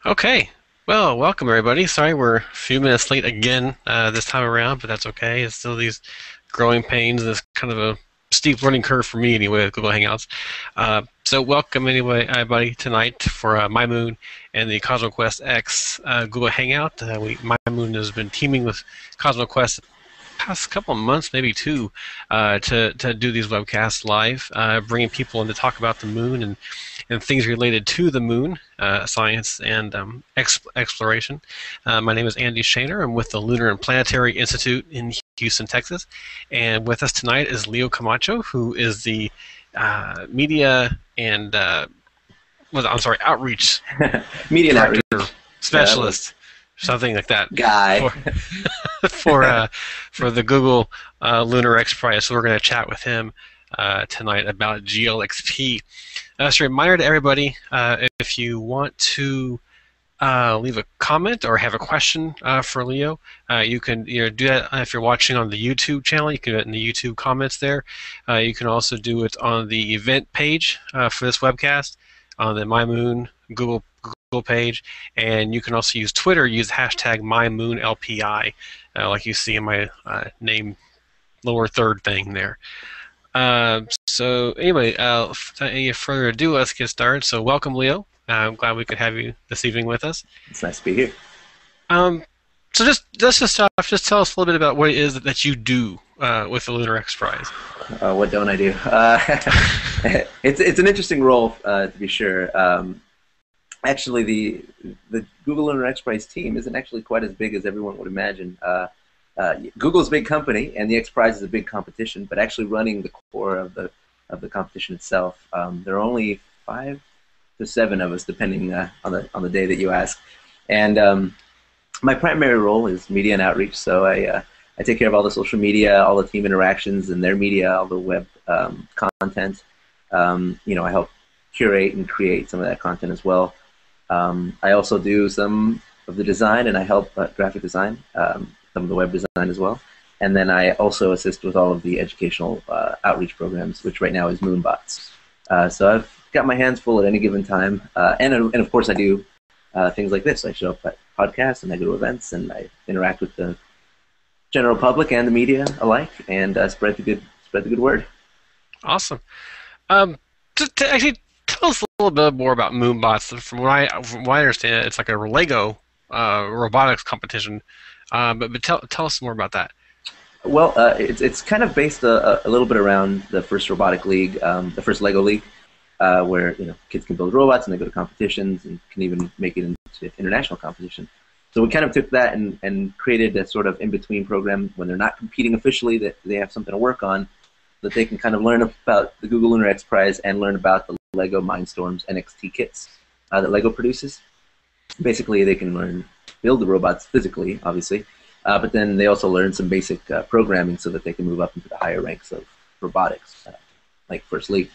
Okay. Well, welcome everybody. Sorry we're a few minutes late again this time around, but that's okay. It's still these growing pains. This kind of a steep learning curve for me anyway with Google Hangouts. So welcome anyway, everybody, tonight for MyMoon and the CosmoQuestX Google Hangout. MyMoon has been teaming with CosmoQuest past couple of months, maybe two, to do these webcasts live, bringing people in to talk about the moon and things related to the moon, science and exploration. My name is Andy Shaner. I'm with the Lunar and Planetary Institute in Houston, Texas, and with us tonight is Leo Camacho, who is the media and outreach Media and director, outreach specialist, something like that guy. for for the Google Lunar X Prize. So we're going to chat with him tonight about GLXP. So a reminder to everybody, if you want to leave a comment or have a question for Leo, you can do that if you're watching on the YouTube channel. You can do it in the YouTube comments there. You can also do it on the event page for this webcast on the MyMoon Google page, and you can also use Twitter. Use hashtag MyMoonLPI, like you see in my name lower third thing there. So anyway, without any further ado, let's get started. So welcome, Leo. I'm glad we could have you this evening with us. It's nice to be here. So let's just start off. Just tell us a little bit about what it is that you do with the Lunar X Prize. What don't I do? It's an interesting role, to be sure. Actually, the Google Lunar X Prize team isn't actually quite as big as everyone would imagine. Google's a big company, and the X Prize is a big competition. But actually, running the core of the competition itself, there are only 5 to 7 of us, depending on the day that you ask. And my primary role is media and outreach. So I take care of all the social media, all the team interactions, and their media, all the web content. I help curate and create some of that content as well. I also do some of the design, and I help graphic design, some of the web design as well. And then I also assist with all of the educational outreach programs, which right now is Moonbots. So I've got my hands full at any given time. And of course I do things like this. I show up at podcasts, and I go to events, and I interact with the general public and the media alike, and spread the good word. Awesome. To actually tell us a little bit more about Moonbots. From what I understand, it's like a Lego robotics competition. But tell us more about that. Well, it's kind of based a little bit around the first robotic league, the first Lego league, where kids can build robots and they go to competitions and can even make it into international competition. So we kind of took that and created a sort of in-between program when they're not competing officially, that they have something to work on, that they can kind of learn about the Google Lunar X Prize and learn about the Lego Mindstorms NXT kits that Lego produces. Basically, they can build the robots physically, obviously, but then they also learn some basic programming so that they can move up into the higher ranks of robotics, like First League.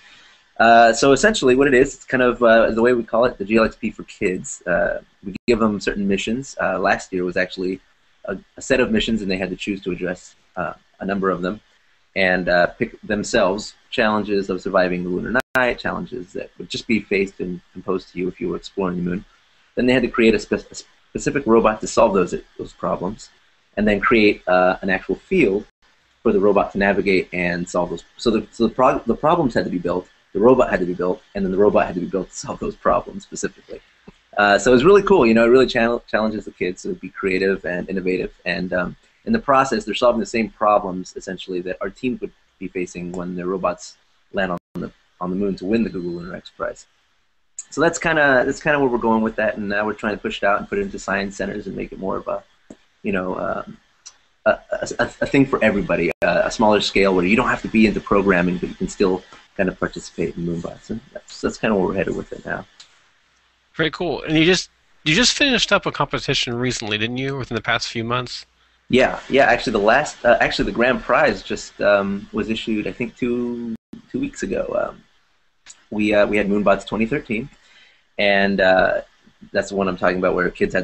So essentially what it is, it's kind of the way we call it, the GLXP for kids. We give them certain missions. Last year was actually a set of missions, and they had to choose to address a number of them and pick themselves challenges of surviving the lunar night, challenges that would just be faced and imposed to you if you were exploring the moon. Then they had to create a specific robot to solve those problems, and then create an actual field for the robot to navigate and solve those. So the problems had to be built, the robot had to be built, and then the robot had to be built to solve those problems specifically. So it was really cool. It really challenges the kids to be creative and innovative. And in the process, they're solving the same problems, essentially, that our team would be facing when their robots land on the moon to win the Google Lunar X Prize. So that's kind of where we're going with that. And now we're trying to push it out and put it into science centers and make it more of a thing for everybody, a smaller scale where you don't have to be into programming, but you can still kind of participate in Moonbots, and that's kind of where we're headed with it now. Very cool. And you just finished up a competition recently, didn't you? Within the past few months. Yeah. Actually, the grand prize just was issued, I think, two weeks ago. We had Moonbots 2013, and that's the one I'm talking about, where kids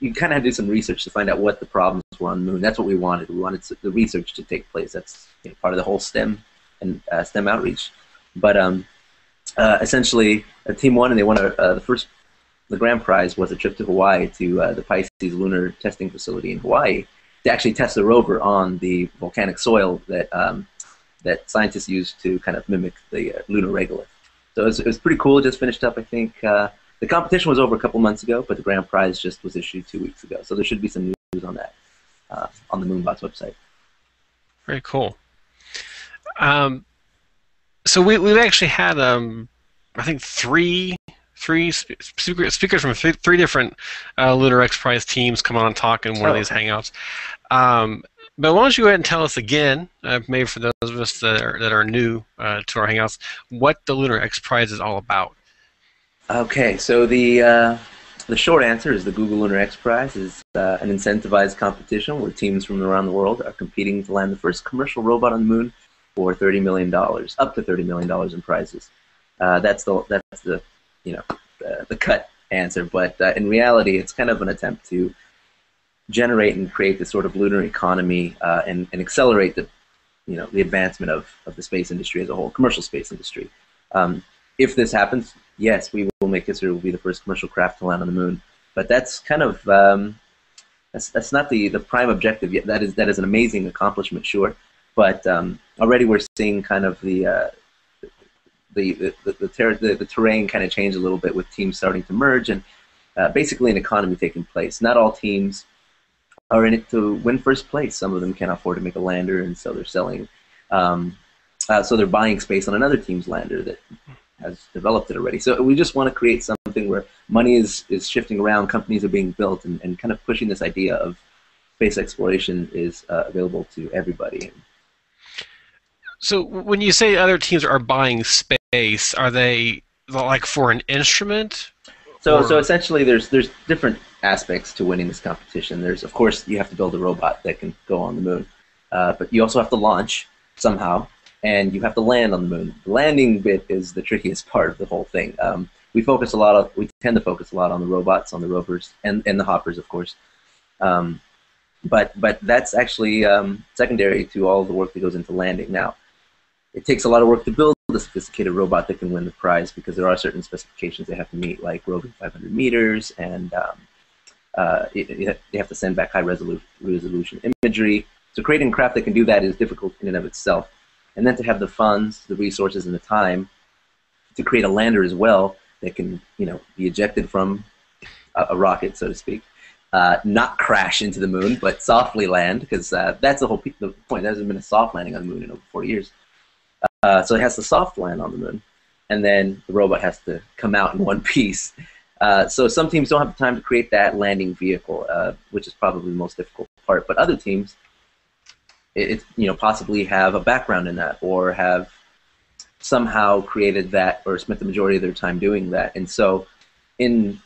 you kind of had to do some research to find out what the problems were on the moon. That's what we wanted. We wanted the research to take place. That's part of the whole STEM and STEM outreach. But essentially, Team won, and they won the the grand prize was a trip to Hawaii to the Pisces Lunar Testing Facility in Hawaii to actually test the rover on the volcanic soil that scientists use to kind of mimic the lunar regolith. So it was pretty cool. It just finished up, I think. The competition was over a couple months ago, but the grand prize just was issued 2 weeks ago. So there should be some news on that on the Moonbox website. Very cool. So we've actually had I think three speakers from three different Lunar X Prize teams come on and talk in one of these hangouts. But why don't you go ahead and tell us again, maybe for those of us that are new to our hangouts, what the Lunar X Prize is all about. Okay, so the short answer is the Google Lunar X Prize is an incentivized competition where teams from around the world are competing to land the first commercial robot on the moon for $30 million, up to $30 million in prizes. That's the the cut answer, but in reality, it's kind of an attempt to generate and create this sort of lunar economy and accelerate the advancement of the space industry as a whole, commercial space industry. If this happens, yes, we will make history. We'll be the first commercial craft to land on the moon. But that's kind of that's not the prime objective yet. That is an amazing accomplishment, sure. But already we're seeing kind of the terrain kind of change a little bit with teams starting to merge and basically an economy taking place. Not all teams are in it to win first place. Some of them can't afford to make a lander, and so they're selling. So they're buying space on another team's lander that has developed it already. So we just want to create something where money is shifting around, companies are being built, and kind of pushing this idea of space exploration is available to everybody. So when you say other teams are buying space, are they like for an instrument? So essentially, there's different aspects to winning this competition. There's, of course, you have to build a robot that can go on the moon, but you also have to launch somehow, and you have to land on the moon. The landing bit is the trickiest part of the whole thing. We tend to focus a lot on the robots, on the rovers, and the hoppers, of course. But that's actually secondary to all the work that goes into landing. Now, it takes a lot of work to build a sophisticated robot that can win the prize because there are certain specifications they have to meet, like roving 500 meters, and they have to send back high resolution imagery. So creating a craft that can do that is difficult in and of itself. And then to have the funds, the resources, and the time to create a lander as well that can, be ejected from a rocket, so to speak, not crash into the moon, but softly land, because that's the point. There hasn't been a soft landing on the moon in over 40 years. So it has to soft land on the moon, and then the robot has to come out in one piece. So some teams don't have the time to create that landing vehicle, which is probably the most difficult part. But other teams, possibly have a background in that, or have somehow created that, or spent the majority of their time doing that. And so, in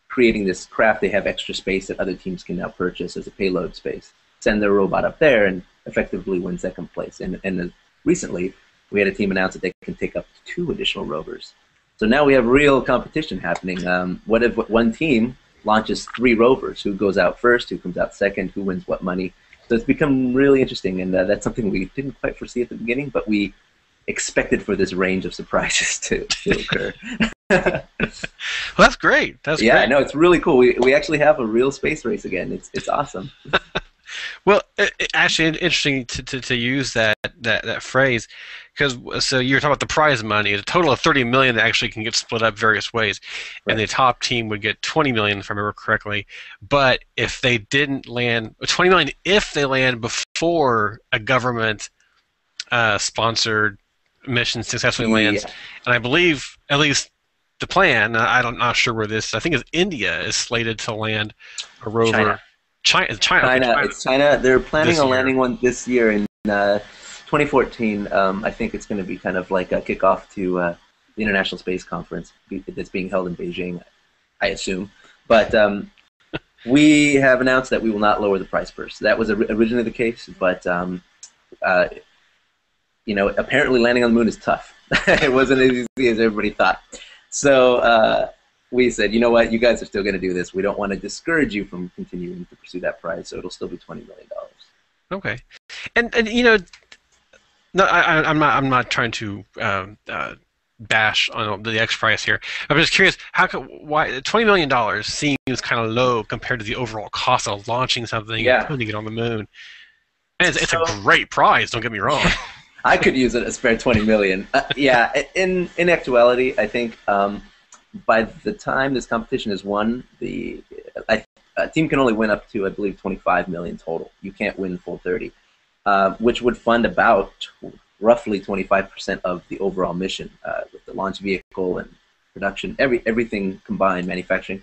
creating this craft, they have extra space that other teams can now purchase as a payload space, send their robot up there, and effectively win second place. And recently, we had a team announce that they can take up to 2 additional rovers. So now we have real competition happening. What if one team launches 3 rovers? Who goes out first? Who comes out second? Who wins what money? So it's become really interesting, and that's something we didn't quite foresee at the beginning, but we expected for this range of surprises to occur. Well, that's great. That's great. No, it's really cool. We actually have a real space race again. It's awesome. Well, actually, interesting to use that phrase, because so you're talking about the prize money. A total of $30 million that actually can get split up various ways, right. And the top team would get $20 million, if I remember correctly. But if they didn't land, $20 million if they land before a government sponsored mission successfully lands, and I believe at least the plan. I'm not sure where this. I think is India is slated to land a rover. China. It's China. They're planning on landing one this year in 2014. I think it's going to be kind of like a kickoff to the International Space Conference that's being held in Beijing, I assume. But we have announced that we will not lower the prize purse. That was originally the case, but apparently landing on the moon is tough. It wasn't as easy as everybody thought. So we said, you know what, you guys are still going to do this. We don't want to discourage you from continuing to pursue that prize, so it'll still be $20 million. Okay, and no, I'm not trying to bash on the X price here. I'm just curious, why $20 million seems kind of low compared to the overall cost of launching something and Yeah. putting it on the moon. And it's a So great prize. Don't get me wrong. I could use it a spare 20 million. Yeah, in actuality, I think by the time this competition is won, a team can only win up to, I believe, 25 million total. You can't win full 30, which would fund about roughly 25% of the overall mission with the launch vehicle and production, everything combined, manufacturing.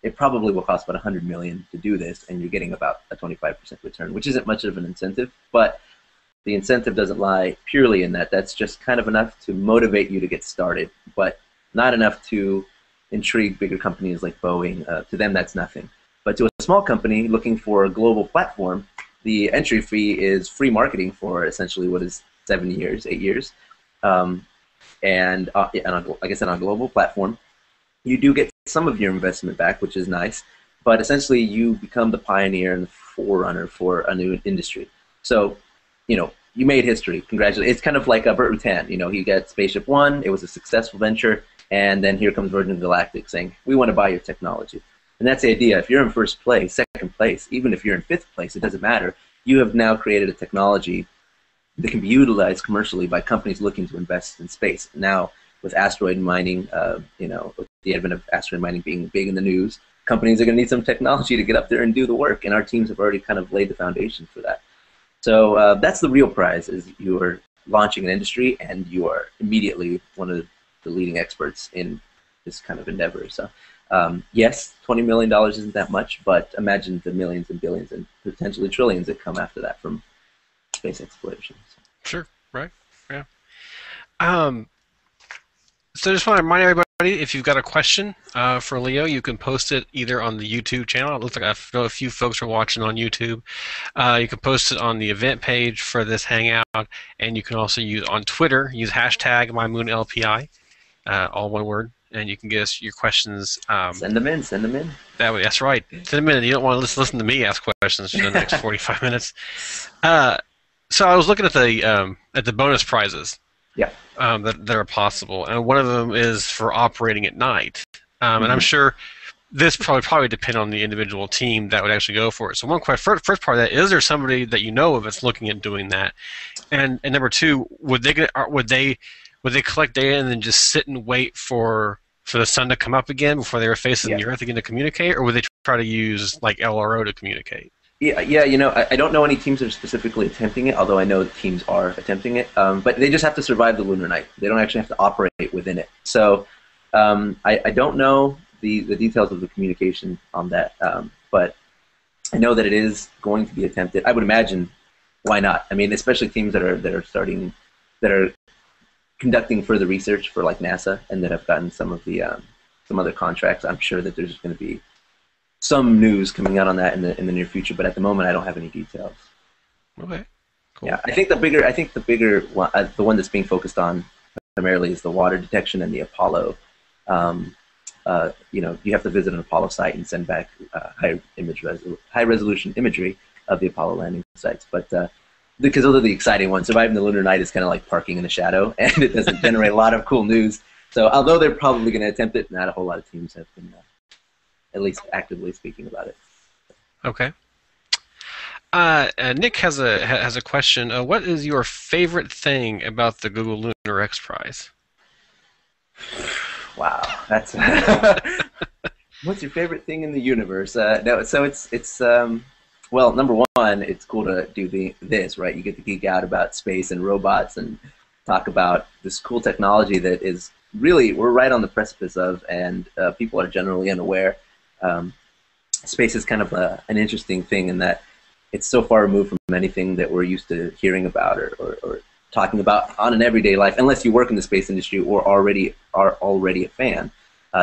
It probably will cost about 100 million to do this, and you're getting about a 25% return, which isn't much of an incentive, but the incentive doesn't lie purely in that. That's just kind of enough to motivate you to get started, but not enough to intrigue bigger companies like Boeing. To them, that's nothing. But to a small company looking for a global platform, the entry fee is free marketing for essentially what is 7 years, 8 years. Like I said, on a global platform, you do get some of your investment back, which is nice. But essentially, you become the pioneer and the forerunner for a new industry. So, you made history. Congratulations. It's kind of like a Burt Rutan. He got Spaceship One. It was a successful venture. And then here comes Virgin Galactic saying, we want to buy your technology. And that's the idea. If you're in first place, second place, even if you're in fifth place, it doesn't matter. You have now created a technology that can be utilized commercially by companies looking to invest in space. Now, with asteroid mining, with the advent of asteroid mining being big in the news, companies are going to need some technology to get up there and do the work. And our teams have already kind of laid the foundation for that. So that's the real prize, is you are launching an industry and you are immediately one of the leading experts in this kind of endeavor. So yes, $20 million isn't that much, but imagine the millions and billions and potentially trillions that come after that from space exploration. So. Sure, right? Yeah. Um, so just want to remind everybody, if you've got a question for Leo, you can post it either on the YouTube channel. It looks like I know a few folks are watching on YouTube. You can post it on the event page for this Hangout, and you can also use on Twitter, use hashtag MyMoonLPI, all one word, and you can get us your questions. Send them in. Send them in. That's right. Send them in. You don't want to listen to me ask questions for the next 45 minutes. So I was looking at the bonus prizes. Yeah. That are possible, and one of them is for operating at night. And I'm sure this probably depend on the individual team that would actually go for it. So first part of that, is there somebody that you know of that's looking at doing that? And number two, would they collect data and then just sit and wait for the sun to come up again before they were facing the Earth again to communicate, or would they try to use like LRO to communicate? Yeah, I don't know any teams that are specifically attempting it, although I know teams are attempting it. But they just have to survive the lunar night. They don't actually have to operate within it. So I don't know the details of the communication on that, but I know that it is going to be attempted. I would imagine, why not? I mean, especially teams that are conducting further research for like NASA and that have gotten some other contracts. I'm sure that there's going to be some news coming out on that in the near future, but at the moment I don't have any details. Okay, cool. Yeah, I think the bigger one, the one that's being focused on primarily is the water detection and the Apollo. You have to visit an Apollo site and send back high resolution imagery of the Apollo landing sites, but because those are the exciting ones. Surviving the lunar night is kind of like parking in the shadow, and it doesn't generate a lot of cool news. So although they're probably going to attempt it, not a whole lot of teams have been at least actively speaking about it. Okay. Nick has a question. What is your favorite thing about the Google Lunar X Prize? Wow, that's what's your favorite thing in the universe? No, so it's well, number one, it's cool to do this, right? You get to geek out about space and robots and talk about this cool technology that is really we're right on the precipice of, and people are generally unaware. Space is kind of an interesting thing in that it's so far removed from anything that we're used to hearing about or talking about on an everyday life, unless you work in the space industry or are already a fan.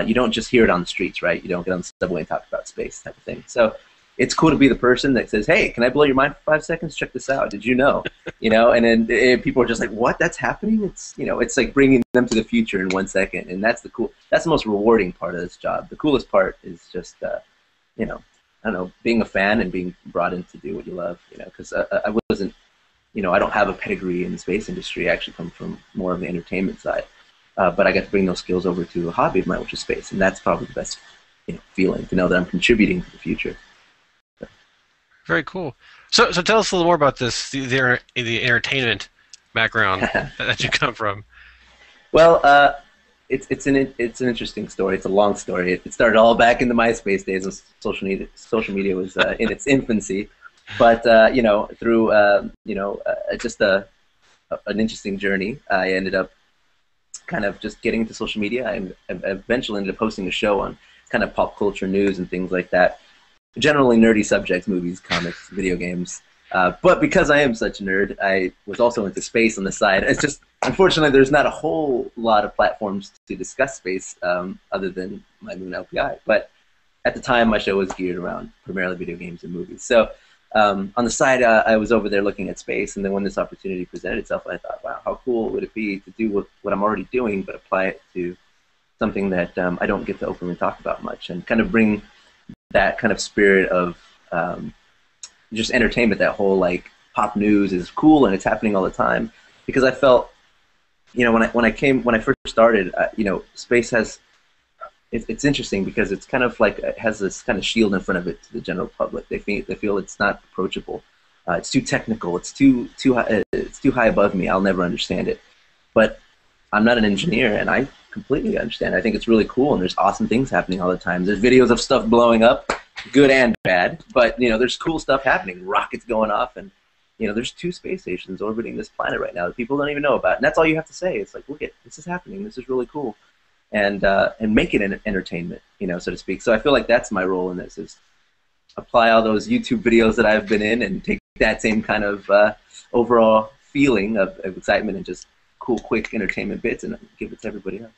You don't just hear it on the streets, right? You don't get on the subway and talk about space type of thing. So it's cool to be the person that says, hey, can I blow your mind for 5 seconds? Check this out. Did you know? And then people are just like, what? That's happening? It's like bringing them to the future in 1 second. And that's the most rewarding part of this job. The coolest part is just, I don't know, being a fan and being brought in to do what you love, because I wasn't, I don't have a pedigree in the space industry. I actually come from more of the entertainment side. but I got to bring those skills over to a hobby of mine, which is space, and that's probably the best feeling to know that I'm contributing to the future. Very cool. So tell us a little more about this, the entertainment background that you come from. Well, it's an interesting story. It's a long story. It started all back in the MySpace days when social media was in its infancy, but through just an interesting journey, I ended up kind of just getting into social media. I eventually ended up hosting a show on kind of pop culture news and things like that. Generally nerdy subjects, movies, comics, video games. But because I am such a nerd, I was also into space on the side. It's just, unfortunately, there's not a whole lot of platforms to discuss space other than MyMoon LPI. But at the time, my show was geared around primarily video games and movies. So on the side, I was over there looking at space, and then when this opportunity presented itself, I thought, wow, how cool would it be to do what I'm already doing, but apply it to something that I don't get to openly talk about much, and kind of bring that kind of spirit of just entertainment, that whole like pop news is cool and it's happening all the time. Because I felt, when I first started, space has it's interesting because it's kind of like it has this kind of shield in front of it to the general public. They feel it's not approachable. It's too technical. It's too high above me. I'll never understand it. But I'm not an engineer, and I completely understand. I think it's really cool, and there's awesome things happening all the time. There's videos of stuff blowing up, good and bad, but there's cool stuff happening. Rockets going off, and there's 2 space stations orbiting this planet right now that people don't even know about. And that's all you have to say. It's like, look at this is happening. This is really cool, and make it an entertainment, so to speak. So I feel like that's my role in this: is apply all those YouTube videos that I've been in and take that same kind of overall feeling of excitement and just cool, quick entertainment bits and give it to everybody else.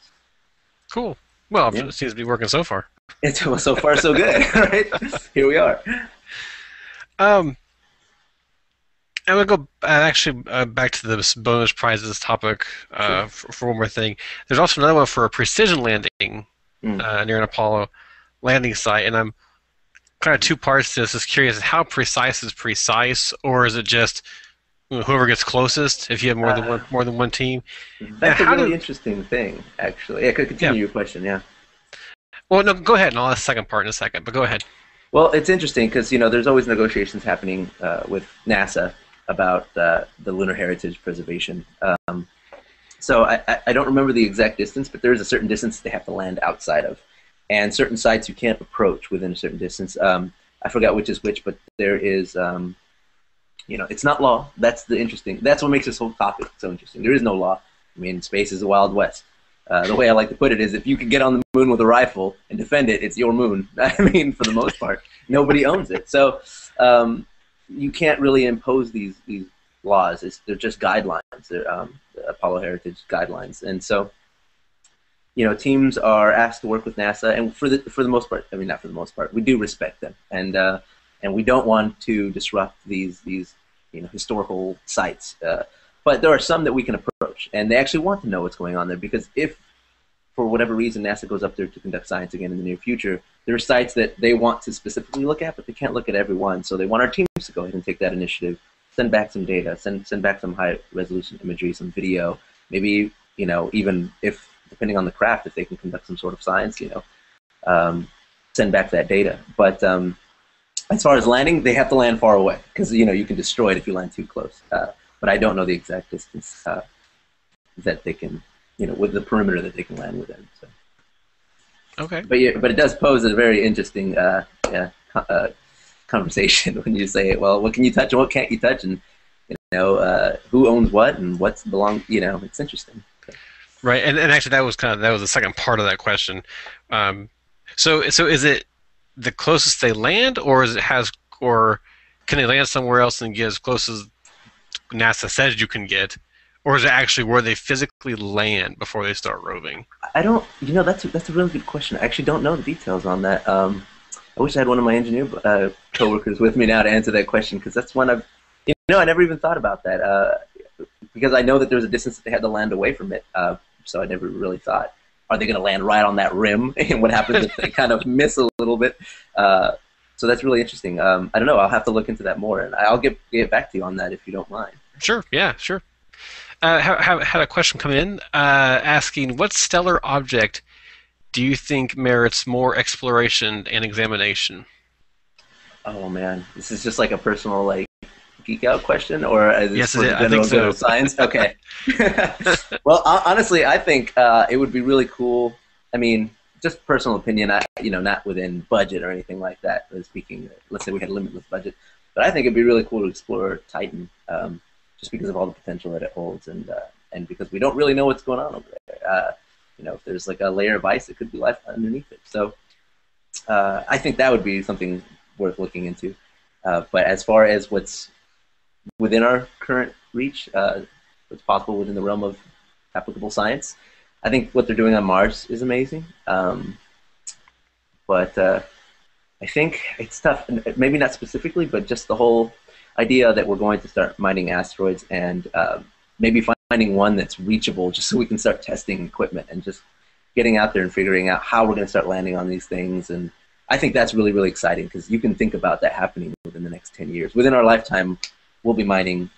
Cool. Well, Yeah. it seems to be working so far. It's so far so good, right? Here we are. Um, I'm gonna go back to the bonus prizes topic Sure. for one more thing. There's also another one for a precision landing near an Apollo landing site, and I'm kind of 2 parts to this. Just curious, how precise is precise, or is it just whoever gets closest? If you have more than one team, and That's a really interesting thing, actually. Yeah, continue your question, yeah. Well, no, go ahead, and I'll ask the second part in a second. But go ahead. Well, it's interesting because there's always negotiations happening with NASA about the lunar heritage preservation. So I don't remember the exact distance, but there is a certain distance they have to land outside of, and certain sites you can't approach within a certain distance. I forgot which is which, but there is, it's not law. That's what makes this whole topic so interesting. There is no law. I mean, space is the Wild West. The way I like to put it is, if you can get on the moon with a rifle and defend it, it's your moon. I mean, for the most part, nobody owns it. So you can't really impose these laws. They're just guidelines. They're the Apollo Heritage guidelines. And so, teams are asked to work with NASA, and for the most part, I mean, not for the most part, we do respect them, and we don't want to disrupt these historical sites. But there are some that we can approach, and they actually want to know what's going on there, because if, for whatever reason, NASA goes up there to conduct science again in the near future, there are sites that they want to specifically look at, but they can't look at every one. So they want our teams to go ahead and take that initiative, send back some data, send back some high-resolution imagery, some video, maybe, even if, depending on the craft, if they can conduct some sort of science, send back that data. But as far as landing, they have to land far away, because, you can destroy it if you land too close. But I don't know the exact distance that they can, with the perimeter that they can land within. So. Okay. But it does pose a very interesting conversation when you say, well, what can you touch and what can't you touch, and who owns what and what's belong. It's interesting. Right, and actually that was the second part of that question. So is it the closest they land, or can they land somewhere else and get as close as NASA says you can get, or is it actually where they physically land before they start roving? I don't. That's a really good question. I actually don't know the details on that. I wish I had one of my engineer coworkers with me now to answer that question, because that's one I never even thought about that. Because I know that there's a distance that they had to land away from it. So I never really thought, are they going to land right on that rim? And what happens if they kind of miss a little bit? So that's really interesting. I don't know. I'll have to look into that more, and I'll get back to you on that if you don't mind. Sure. Yeah. Sure. Had a question come in asking, what stellar object do you think merits more exploration and examination? Oh man, this is just like a personal like geek out question, or is this Yes, for the I think general good so. of science? Okay. Well, honestly, I think it would be really cool. I mean, just personal opinion. Not within budget or anything like that. Speaking, let's say we had a limitless budget, but I think it'd be really cool to explore Titan, just because of all the potential that it holds, and because we don't really know what's going on over there. If there's like a layer of ice, it could be life underneath it. So I think that would be something worth looking into. But as far as what's within our current reach, what's possible within the realm of applicable science, I think what they're doing on Mars is amazing. But I think it's tough, maybe not specifically, but just the whole idea that we're going to start mining asteroids and maybe finding one that's reachable just so we can start testing equipment and just getting out there and figuring out how we're going to start landing on these things. And I think that's really, really exciting because you can think about that happening within the next 10 years. Within our lifetime, we'll be mining,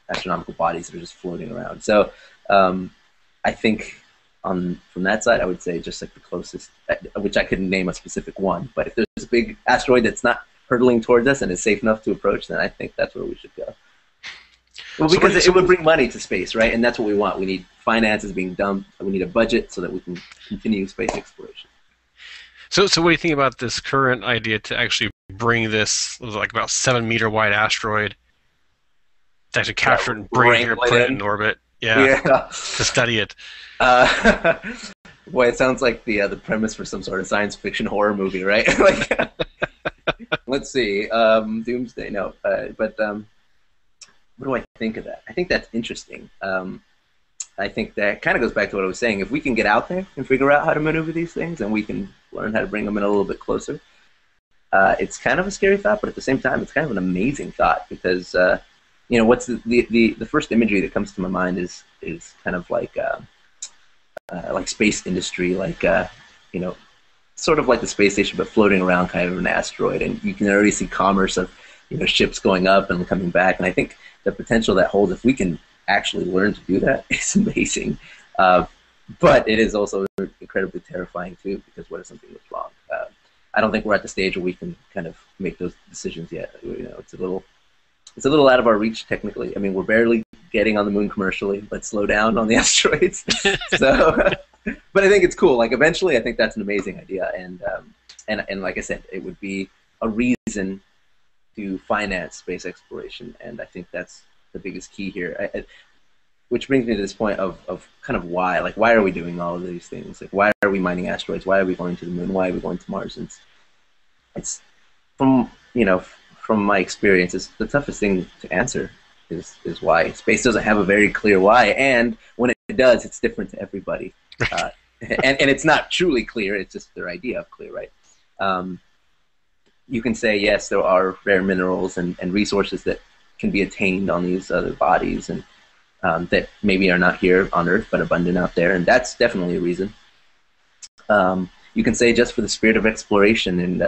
astronomical bodies that are just floating around. So I think from that side, I would say just like the closest, which I couldn't name a specific one, but if there's a big asteroid that's not hurtling towards us and is safe enough to approach, then I think that's where we should go. Well, So because it would bring money to space, right? And that's what we want. We need finances being dumped. We need a budget so that we can continue space exploration. so what do you think about this current idea to actually bring this like about 7 meter wide asteroid to actually Yeah, capture it and bring it here, wrangle put it it in. in orbit? Yeah, Yeah. to study it. Uh, Boy, it sounds like the premise for some sort of science fiction horror movie, right? Like, let's see, Doomsday. No, but what do I think of that? I think that's interesting. I think that kind of goes back to what I was saying. If we can get out there and figure out how to maneuver these things, and we can learn how to bring them in a little bit closer, it's kind of a scary thought, but at the same time, it's kind of an amazing thought because what's the first imagery that comes to my mind is kind of like space industry, sort of like the space station, but floating around kind of an asteroid, and you can already see commerce of ships going up and coming back, and I think the potential that holds if we can actually learn to do that is amazing. But it is also incredibly terrifying too, because what if something goes wrong? I don't think we're at the stage where we can kind of make those decisions yet. It's a little out of our reach technically. I mean, we're barely getting on the moon commercially. Let's slow down on the asteroids. So, but I think it's cool. Like eventually, I think that's an amazing idea, and like I said, it would be a reason to finance space exploration, and I think that's the biggest key here. Which brings me to this point of kind of why. Like, why are we doing all of these things? Like, why are we mining asteroids? Why are we going to the moon? Why are we going to Mars? And it's from from my experience, it's the toughest thing to answer is why. Space doesn't have a very clear why, and when it does, it's different to everybody. And it's not truly clear, it's just their idea of clear, right? You can say, yes, there are rare minerals and resources that can be attained on these other bodies and that maybe are not here on Earth, but abundant out there, and that's definitely a reason. You can say just for the spirit of exploration and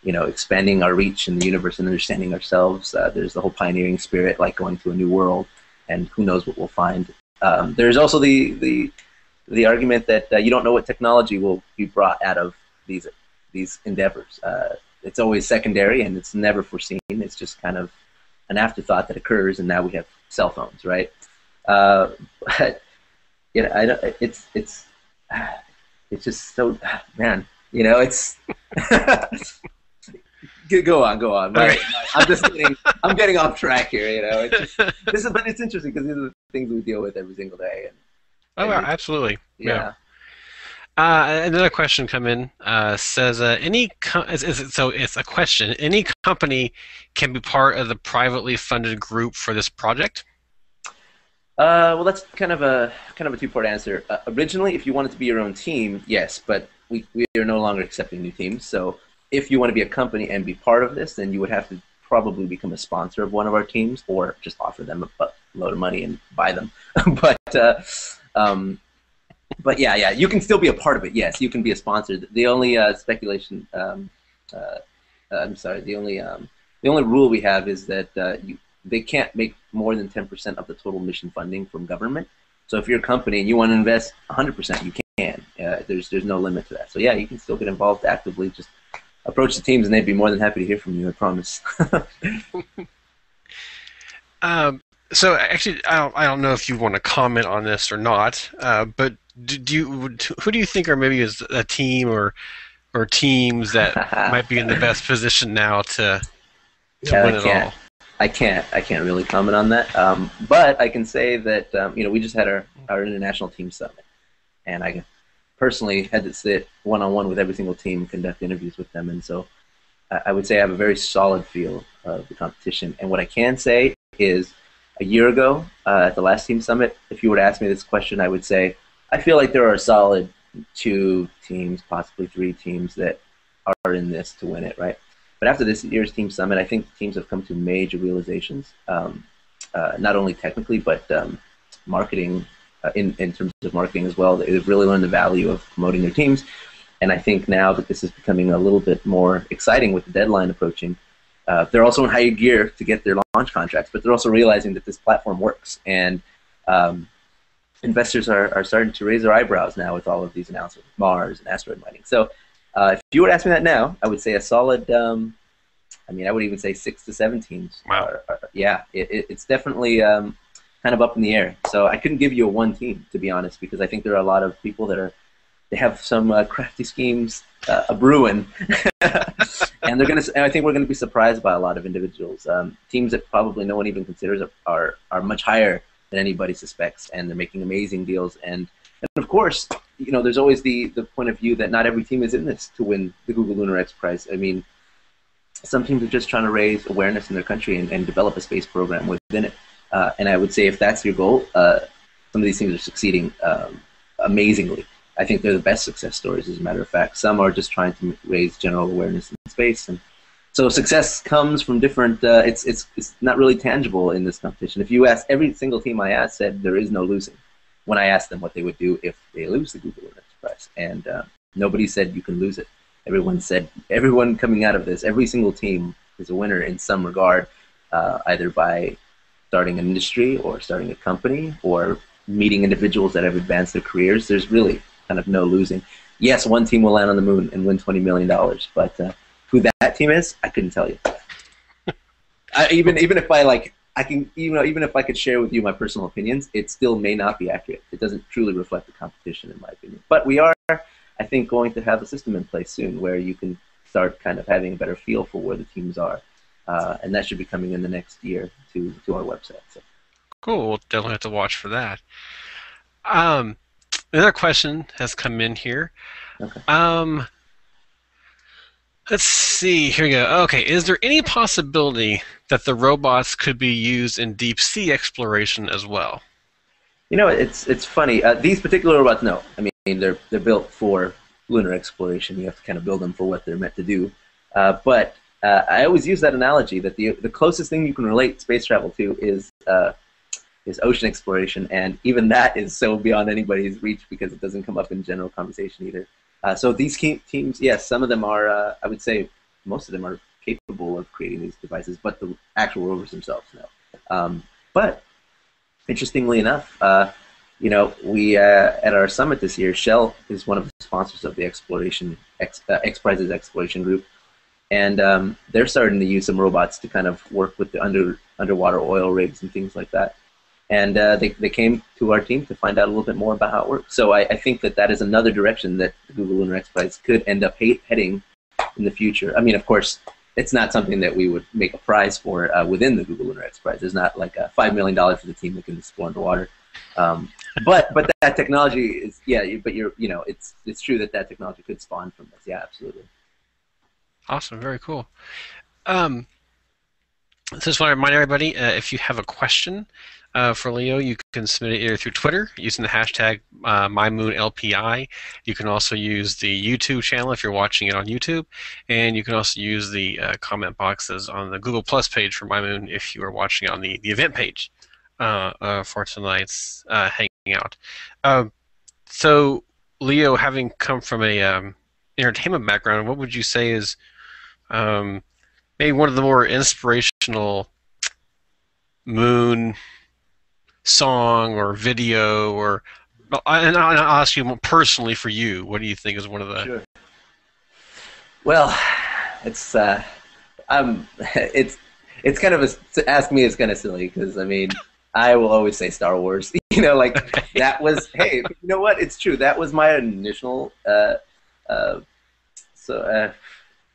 expanding our reach in the universe and understanding ourselves. There's the whole pioneering spirit, like going to a new world, and who knows what we'll find. There's also the argument that you don't know what technology will be brought out of these endeavors. It's always secondary, and it's never foreseen. It's just kind of an afterthought that occurs, and now we have cell phones, right? But it's just so, man. It's. Go on. Okay. I'm getting off track here. But it's interesting because these are the things we deal with every single day. Oh, And absolutely. Yeah. yeah. Another question come in says so it's a question. Any company can be part of the privately funded group for this project? Well, that's kind of a two-part answer. Originally, if you wanted to be your own team, yes, but we are no longer accepting new teams. So if you want to be a company and be part of this, then you would have to probably become a sponsor of one of our teams, or just offer them a load of money and buy them. But yeah, you can still be a part of it. Yes, you can be a sponsor. The only I'm sorry. The only rule we have is that they can't make more than 10% of the total mission funding from government. So if you're a company and you want to invest 100%, you can. There's no limit to that. So yeah, you can still get involved actively. Just approach the teams, and they'd be more than happy to hear from you. I promise. Um, so actually, I don't know if you want to comment on this or not, but who do you think are maybe is a team or teams that might be in the best position now to Yeah, I win it can't. all? I can't really comment on that. But I can say that we just had our international team summit, and I personally had to sit one on one with every single team, conduct interviews with them, and so I would say I have a very solid feel of the competition. And what I can say is, a year ago at the last team summit, if you were to ask me this question, I would say I feel like there are a solid two teams, possibly three teams that are in this to win it, right? But after this year's team summit, I think the teams have come to major realizations, not only technically, but marketing, in terms of marketing as well. They've really learned the value of promoting their teams. And I think now that this is becoming a little bit more exciting with the deadline approaching, they're also in higher gear to get their launch contracts, but they're also realizing that this platform works. And investors are starting to raise their eyebrows now with all of these announcements, Mars and asteroid mining. So if you were to ask me that now, I would say a solid, I would even say 6 to 7 teams. Wow. Yeah, it's definitely kind of up in the air. So I couldn't give you a one team, to be honest, because I think there are a lot of people they have some crafty schemes a brewing, and I think we're gonna be surprised by a lot of individuals. Teams that probably no one even considers are much higher than anybody suspects, and they're making amazing deals. And of course, there's always the point of view that not every team is in this to win the Google Lunar X Prize. I mean, some teams are just trying to raise awareness in their country and develop a space program within it. And I would say if that's your goal, some of these teams are succeeding amazingly. I think they're the best success stories, as a matter of fact. Some are just trying to raise general awareness in space, and so success comes from different. It's not really tangible in this competition. If you ask every single team I asked, said there is no losing. When I asked them what they would do if they lose the Google Lunar X Prize, and nobody said you can lose it. Everyone coming out of this, every single team is a winner in some regard, either by starting an industry or starting a company or meeting individuals that have advanced their careers. There's really kind of no losing. Yes, one team will land on the moon and win $20 million, but who that team is, I couldn't tell you. Even if even if I could share with you my personal opinions, it still may not be accurate. It doesn't truly reflect the competition, in my opinion. But we are, I think, going to have a system in place soon where you can start kind of having a better feel for where the teams are, and that should be coming in the next year to our website. So. Cool. We'll definitely have to watch for that. Um, Another question has come in here. Okay. Let's see. Here we go. Okay. Is there any possibility that the robots could be used in deep sea exploration as well? It's funny. These particular robots, no. I mean, they're built for lunar exploration. You have to kind of build them for what they're meant to do. But I always use that analogy that the closest thing you can relate space travel to is ocean exploration, and even that is so beyond anybody's reach because it doesn't come up in general conversation either. So these teams, yes, some of them are. I would say most of them are capable of creating these devices, but the actual rovers themselves, no. But interestingly enough, we at our summit this year, Shell is one of the sponsors of the X Prizes exploration group, and they're starting to use some robots to kind of work with the underwater oil rigs and things like that. And they came to our team to find out a little bit more about how it works. So I think that is another direction that the Google Lunar X Prize could end up heading in the future. I mean, of course, it's not something that we would make a prize for within the Google Lunar X Prize. There's not like a $5 million for the team that can explore underwater. But that technology is, yeah. But it's true that technology could spawn from this. Yeah, absolutely. Awesome. Very cool. Um, So just want to remind everybody, if you have a question for Leo, you can submit it either through Twitter using the hashtag MyMoonLPI. You can also use the YouTube channel if you're watching it on YouTube, and you can also use the comment boxes on the Google Plus page for MyMoon if you are watching it on the event page for tonight's Hangout. So, Leo, having come from a entertainment background, what would you say is maybe one of the more inspirational moon song or video or and I'll ask you personally for you, what do you think is one of the Sure. Well, it's it's kind of to ask me it's kind of silly because I mean I will always say Star Wars. Like okay. that was hey, you know what? It's true. That was my initial uh, so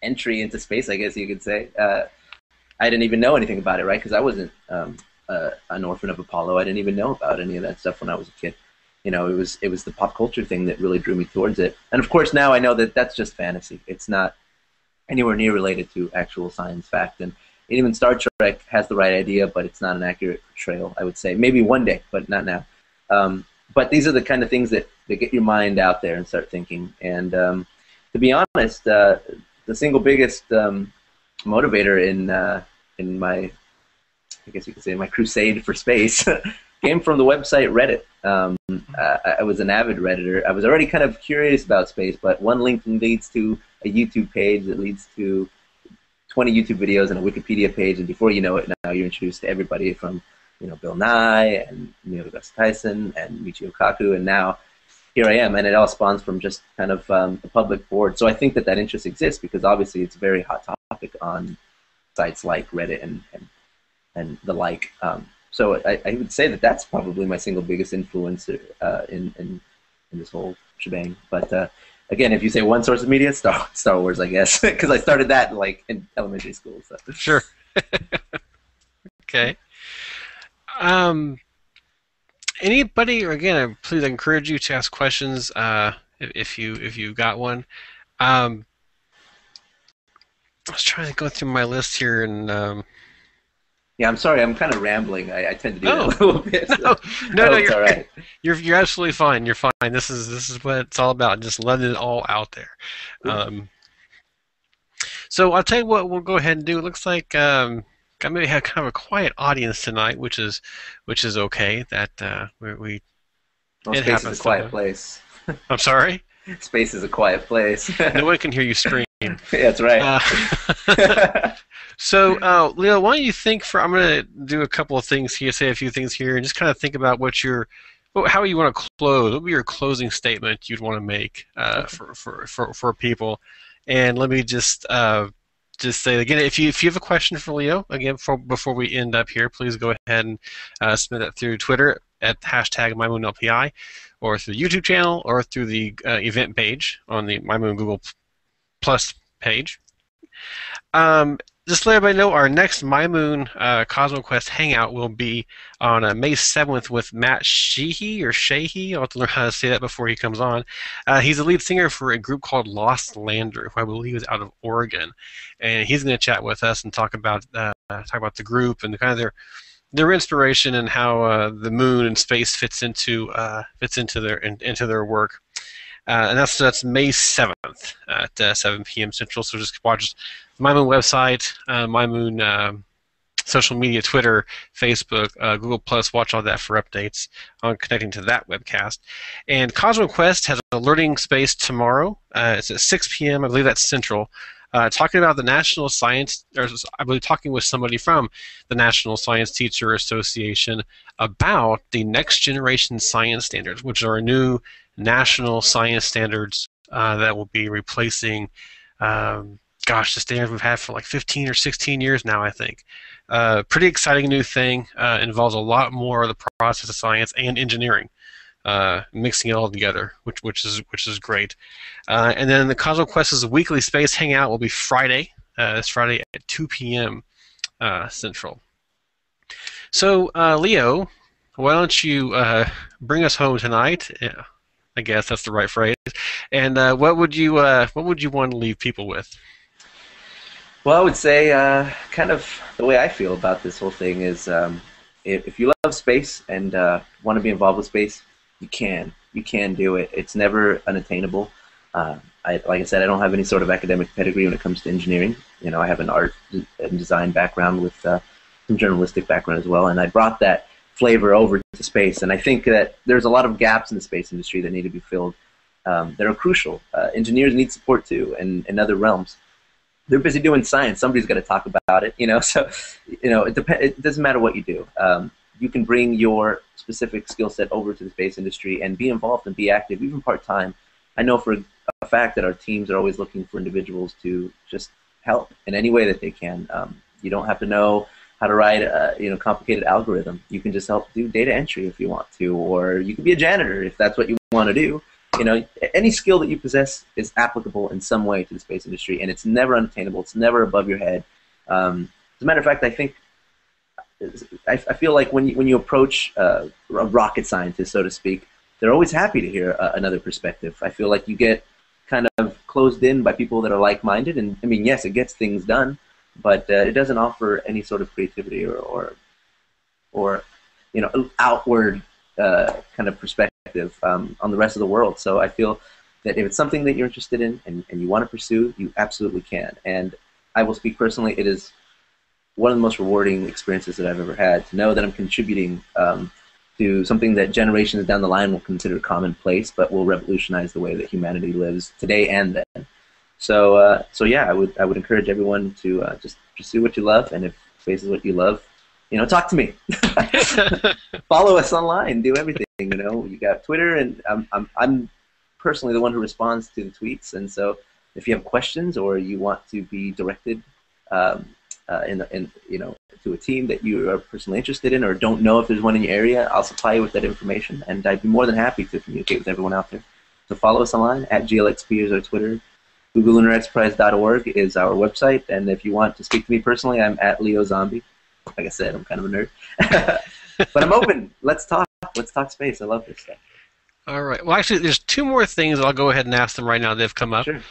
entry into space, I guess you could say. I didn't even know anything about it, right? Because I wasn't an orphan of Apollo. I didn't even know about any of that stuff when I was a kid. It was the pop culture thing that really drew me towards it. And of course, now I know that that's just fantasy. It's not anywhere near related to actual science fact. And even Star Trek has the right idea, but it's not an accurate portrayal, I would say. Maybe one day, but not now. But these are the kind of things that get your mind out there and start thinking. And to be honest, the single biggest motivator in my, I guess you could say, my crusade for space came from the website Reddit. I was an avid Redditor. I was already kind of curious about space, but one link leads to a YouTube page that leads to 20 YouTube videos and a Wikipedia page, and before you know it, now you're introduced to everybody from Bill Nye and Neil deGrasse Tyson and Michio Kaku, and now here I am, and it all spawns from just kind of a public board. So I think that interest exists because obviously it's a very hot topic on sites like Reddit and the like. So I would say that that's probably my single biggest influence in this whole shebang. But again, if you say one source of media, Star Wars, I guess, because I started that like in elementary school. So. Sure. Okay. Um, Anybody, or again, please encourage you to ask questions if you got one. Um, I was trying to go through my list here, and Yeah, I'm sorry, I'm kind of rambling. I tend to do that oh a little bit. So no, I no, hope it's you're all right. you're absolutely fine. You're fine. This is what it's all about. Just letting it all out there. Cool. Um, so I'll tell you what we'll go ahead and do. It looks like I maybe have kind of a quiet audience tonight, which is okay. That we Well, it space is a happens quiet sometimes. place. I'm sorry. Space is a quiet place. No Yeah, one can hear you scream. that's right. Uh, so, Leo, why don't you think for? I'm going to do a couple of things here, say a few things here, and just kind of think about how you want to close. What would be your closing statement you'd want to make Okay. for people? And let me just say again, if you have a question for Leo, again, before we end up here, please go ahead and submit that through Twitter at hashtag MyMoonLPI, or through the YouTube channel, or through the event page on the MyMoon Google Plus page. Um, just to let everybody know, our next MyMoon CosmoQuest Hangout will be on May 7th with Matt Sheehy or Sheehy. I'll have to learn how to say that before he comes on. He's the lead singer for a group called Lost Lander, who I believe is out of Oregon, and he's going to chat with us and talk about the group and kind of their inspiration and how the moon and space fits into their work. And that's May 7th at 7 p.m. Central. So just watch my Moon website, my Moon social media, Twitter, Facebook, Google Plus. Watch all that for updates on connecting to that webcast. And CosmoQuest has a learning space tomorrow. It's at 6 p.m. I believe that's Central. Talking about the National Science, or I believe talking with somebody from the National Science Teacher Association about the next generation science standards, which are a new national science standards that will be replacing, the standards we've had for like 15 or 16 years now, I think. Pretty exciting new thing. Involves a lot more of the process of science and engineering, mixing it all together, which is great. And then the CosmoQuest's weekly space hangout will be Friday. This Friday at 2 p.m. Central. So, Leo, why don't you bring us home tonight? Yeah, I guess that's the right phrase. And what would you want to leave people with? Well, I would say kind of the way I feel about this whole thing is if you love space and want to be involved with space, you can. You can do it. It's never unattainable. Like I said, I don't have any sort of academic pedigree when it comes to engineering. I have an art and design background with some journalistic background as well, and I brought that flavor over to space. And I think that there's a lot of gaps in the space industry that need to be filled that are crucial. Engineers need support too, and in other realms. they're busy doing science. Somebody's got to talk about it, you know. So, you know, it doesn't matter what you do. You can bring your specific skill set over to the space industry and be involved and be active, even part time. I know for a fact that our teams are always looking for individuals to just help in any way that they can. You don't have to know how to write a complicated algorithm. You can just help do data entry if you want to, or you can be a janitor if that's what you want to do. You know, any skill that you possess is applicable in some way to the space industry, and it's never unattainable. It's never above your head. As a matter of fact, I feel like when you approach a rocket scientist, so to speak, they're always happy to hear another perspective. I feel like you get kind of closed in by people that are like-minded, and I mean, yes, it gets things done, but it doesn't offer any sort of creativity or outward kind of perspective on the rest of the world. So I feel that if it's something that you're interested in and you want to pursue, you absolutely can. And I will speak personally, it is one of the most rewarding experiences that I've ever had to know that I'm contributing to something that generations down the line will consider commonplace, but will revolutionize the way that humanity lives today and then. So yeah, I would encourage everyone to just pursue what you love, and if space is what you love, talk to me. Follow us online, do everything. You got Twitter, and I'm personally the one who responds to the tweets, and so if you have questions or you want to be directed to a team that you are personally interested in or don't know if there's one in your area, I'll supply you with that information, and I'd be more than happy to communicate with everyone out there. So follow us online, @GLXP is our Twitter. GoogleLunarXprize.org is our website, and if you want to speak to me personally, I'm @LeoZombie. Like I said, I'm kind of a nerd. But I'm open. Let's talk. Let's talk space. I love this stuff. All right. Well, actually, there's two more things I'll go ahead and ask them right now. They've come up. Sure.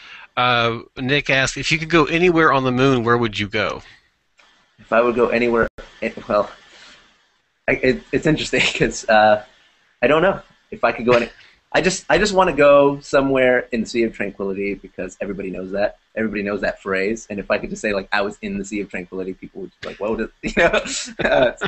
Nick asked, if you could go anywhere on the moon, where would you go? If I would go anywhere, well, it's interesting because I don't know if I could go any. I just want to go somewhere in the Sea of Tranquility because everybody knows that. Everybody knows that phrase. And if I could just say, like, I was in the Sea of Tranquility, people would be like, what would it, But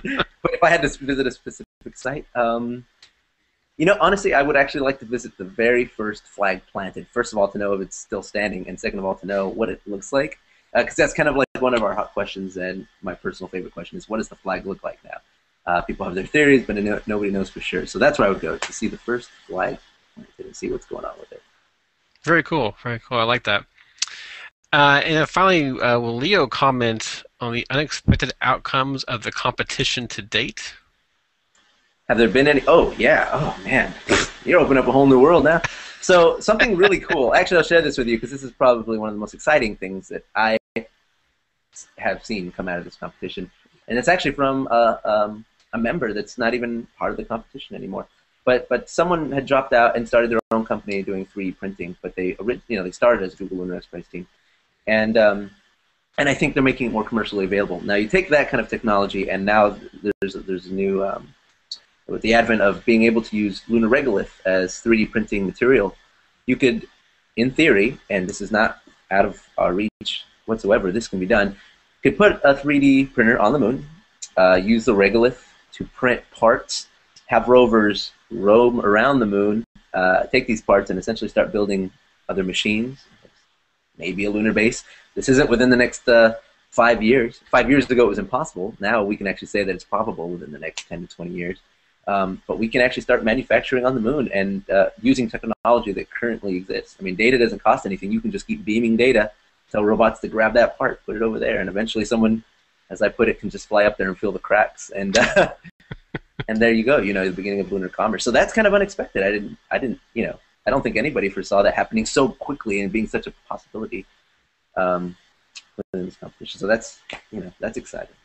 if I had to visit a specific site, honestly, I would actually like to visit the very first flag planted. First of all, to know if it's still standing, and second of all, to know what it looks like. Because that's kind of like one of our hot questions, and my personal favorite question is, what does the flag look like now? People have their theories, but nobody knows for sure. So that's where I would go, to see the first flag planted and see what's going on with it. Very cool. Very cool. I like that. And then finally, will Leo comment on the unexpected outcomes of the competition to date? Have there been any? Oh, yeah. Oh, man. You're opening up a whole new world now. So something really cool. Actually, I'll share this with you because this is probably one of the most exciting things that I have seen come out of this competition. And it's actually from a member that's not even part of the competition anymore. But someone had dropped out and started their own company doing 3D printing. But they started as Google Lunar X Prize team. And I think they're making it more commercially available. Now, you take that kind of technology, and now there's a new with the advent of being able to use lunar regolith as 3D printing material, you could, in theory, and this is not out of our reach whatsoever, this can be done, you could put a 3D printer on the moon, use the regolith to print parts, have rovers roam around the moon, take these parts and essentially start building other machines, maybe a lunar base. This isn't within the next 5 years. 5 years ago it was impossible. Now we can actually say that it's probable within the next 10 to 20 years. But we can actually start manufacturing on the moon and using technology that currently exists. I mean, data doesn't cost anything. You can just keep beaming data, tell robots to grab that part, put it over there, and eventually someone, as I put it, can just fly up there and feel the cracks, and and there you go. The beginning of lunar commerce. So that's kind of unexpected. I don't think anybody foresaw that happening so quickly and being such a possibility within this competition. So that's exciting.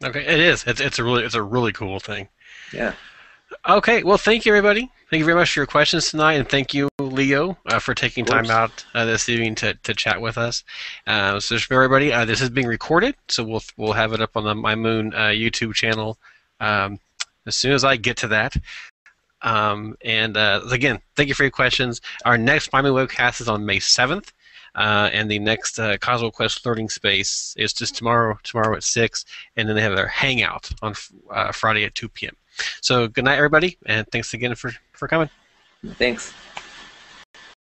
Okay, it is. It's a really cool thing. Yeah. Okay, well, thank you, everybody. Thank you very much for your questions tonight, and thank you, Leo, for taking time out this evening to chat with us. So just for everybody, this is being recorded, so we'll have it up on the MyMoon YouTube channel as soon as I get to that. Again, thank you for your questions. Our next MyMoon webcast is on May 7th. And the next CosmoQuest Learning Space is just tomorrow at 6, and then they have their Hangout on Friday at 2 p.m. So good night, everybody, and thanks again for coming. Thanks.